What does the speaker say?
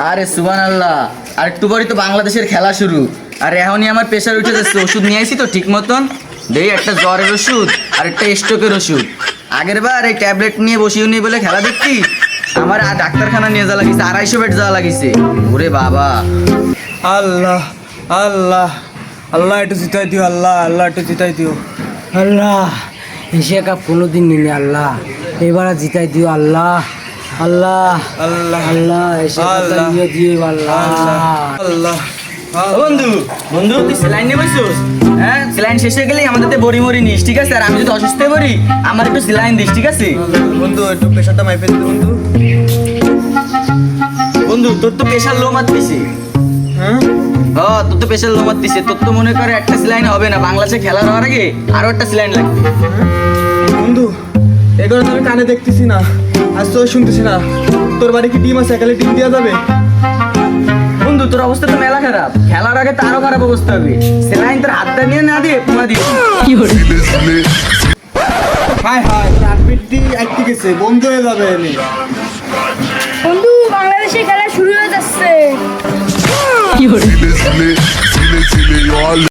আরে সুবহানাল্লাহ, আর একটু পরেই তো বাংলাদেশের খেলা শুরু। আর এখনই আমার প্রেশার উঠে যাচ্ছে, ওষুধ নিয়ে আইছি তো ঠিক মতন। দেই একটা জ্বরের ওষুধ আর একটা স্ট্রোকের ওষুধ। আগের বার এই ট্যাবলেট নিয়ে বসিও নি বলে খেলা দেখছি, আমার আর ডাক্তারখানা নিয়ে যাওয়া লাগিছে, 250 বেড যাওয়া লাগিছে। ওরে বাবা, আল্লাহ আল্লাহ আল্লাহ, একটু জিতাই দিও আল্লাহ, আল্লাহ একটু জিতাই দিও আল্লাহ। এশিয়া কাপ কোনোদিন নিনি আল্লাহ, এবার জিতাই দিও আল্লাহ। আল্লাহ আল্লাহ আল্লাহ, এশিয়া কাপটা আল্লাহ। নিয়ে দিও আল্লাহ। আল্লাহ ও বন্ধু বন্ধু তুই স্যালাইন নিয়ে বসছিস? হ্যাঁ, স্যালাইন শেষ হয়ে গেলেই আমাদের বড়ি মরি নিস, ঠিক আছে? আর আমি যদি অসুস্থ হয়ে পড়ি, আমার একটু স্যালাইন দিস, ঠিক আছে? বন্ধু, একটু প্রেশারটা মাইপে দিতে বন্ধু। বন্ধু তোর তো প্রেশার লো মারতিছে। হ্যাঁ তোর তো প্রেশার লো মারতিছে, তোর তো মনে করে একটা স্যালাইন হবে না, বাংলাদেশে খেলা হওয়ার আগে আরো একটা স্যালাইন লাগবে। বন্ধু, এগুলো তো আমি কানে দেখতেছি না, আজ তো শুনতেছি না। তোর বাড়ি কি টিম আছে? একালে টিম দেওয়া যাবে? বন্ধু তোর অবস্থা তো মেলা খারাপ, খেলার আগে তো আরো খারাপ অবস্থা হবে। স্যালাইন তোর হাতটা নিয়ে না দিয়ে পুরা দিয়ে হায় হায়, তোর হার্টবিট আটকে গেছে, বন্ধ হয়ে যাবে এনে। বন্ধু বাংলাদেশে খেলা শুরু হয়ে যাচ্ছে। Chile, chile, chile, chile, yo